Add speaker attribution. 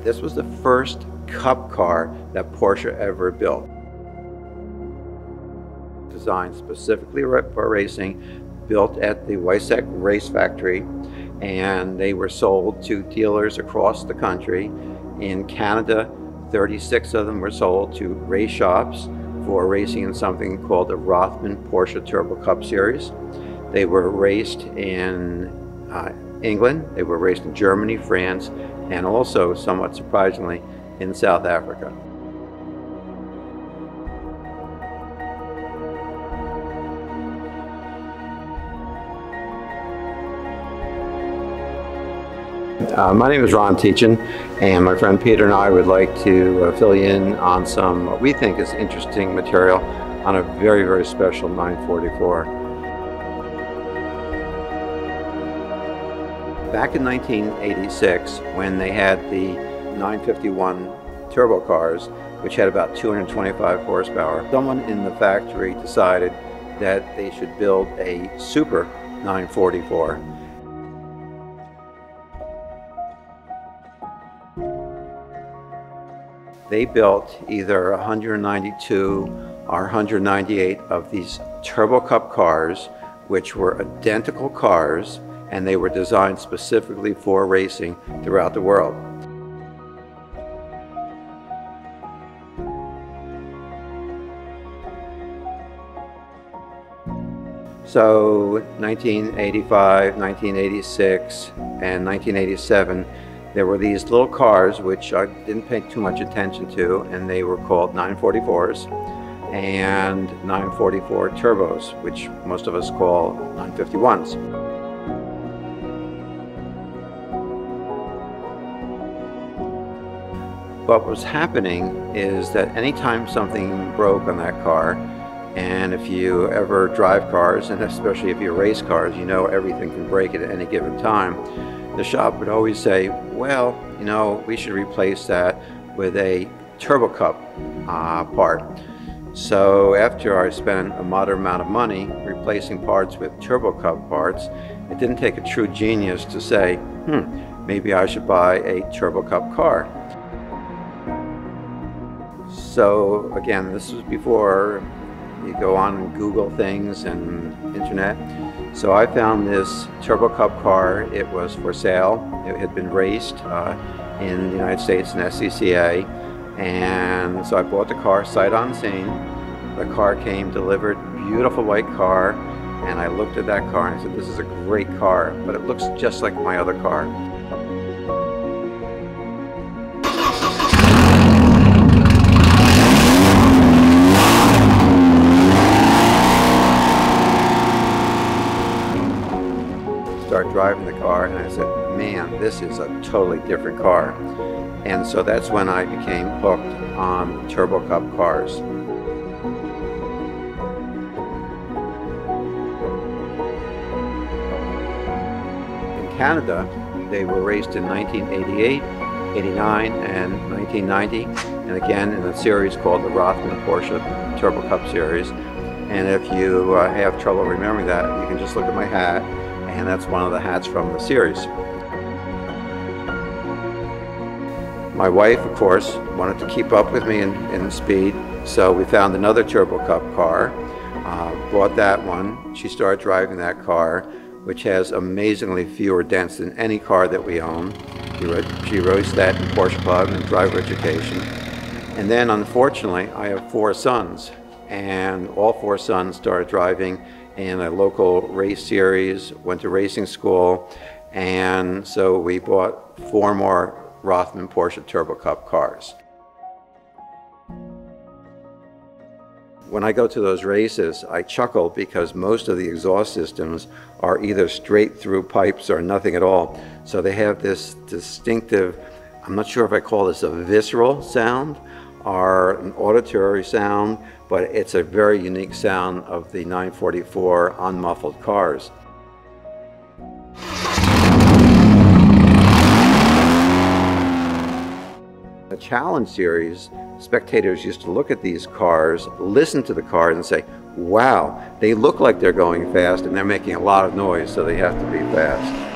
Speaker 1: This was the first Cup car that Porsche ever built. Designed specifically for racing, built at the Weissach race factory, and they were sold to dealers across the country. In Canada, 36 of them were sold to race shops for racing in something called the Rotham Porsche Turbo Cup Series. They were raced in England, they were raced in Germany, France, and also, somewhat surprisingly, in South Africa. My name is Ron Teitjen, and my friend Peter and I would like to fill you in on some what we think is interesting material on a very, very special 944. Back in 1986, when they had the 951 turbo cars, which had about 225 horsepower, someone in the factory decided that they should build a super 944. They built either 192 or 198 of these Turbo Cup cars, which were identical cars, and they were designed specifically for racing throughout the world. So 1985, 1986, and 1987, there were these little cars which I didn't pay too much attention to, and they were called 944s and 944 turbos, which most of us call 951s. What was happening is that anytime something broke on that car, and if you ever drive cars, and especially if you race cars, you know everything can break at any given time. The shop would always say, well, you know, we should replace that with a Turbo Cup part. So after I spent a moderate amount of money replacing parts with Turbo Cup parts, it didn't take a true genius to say, maybe I should buy a Turbo Cup car. So again, this was before you go on and Google things and internet. So I found this Turbo Cup car. It was for sale. It had been raced in the United States in SCCA. And so I bought the car sight unseen. The car came delivered, beautiful white car. And I looked at that car and I said, this is a great car, but it looks just like my other car. Start driving the car, and I said, man, this is a totally different car. And so that's when I became hooked on Turbo Cup cars. In Canada, they were raced in 1988, 89, and 1990, and again in a series called the Rotham Porsche Turbo Cup Series. And if you have trouble remembering that, you can just look at my hat, and that's one of the hats from the series. My wife, of course, wanted to keep up with me in speed, so we found another Turbo Cup car, bought that one. She started driving that car, which has amazingly fewer dents than any car that we own. She raced that in Porsche Club and driver education. And then, unfortunately, I have 4 sons, and all 4 sons started driving in a local race series, went to racing school, and so we bought 4 more Rotham Porsche Turbo Cup cars. When I go to those races, I chuckle because most of the exhaust systems are either straight through pipes or nothing at all. So they have this distinctive, I'm not sure if I call this a visceral sound or an auditory sound, but it's a very unique sound of the 944 unmuffled cars. The Challenge Series, spectators used to look at these cars, listen to the cars and say, wow, they look like they're going fast and they're making a lot of noise, so they have to be fast.